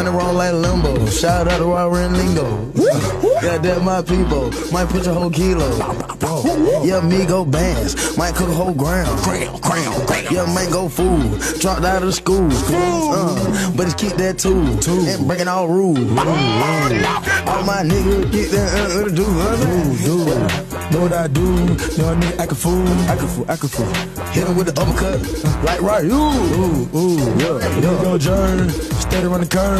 Running wrong like limbo. Shout out to Robert and Lingo. Yeah, that's my people. Might push a whole kilo. Yeah, Migos bands. Might cook a whole ground. Yeah, mango food. Dropped out of school. But it's keep that tool. And breaking all rules. All my niggas get that do. Know what I do? Young nigga act a fool. Act a fool. Hit him with the uppercut. Like right. Yeah. Go Jern. Steady around the curve.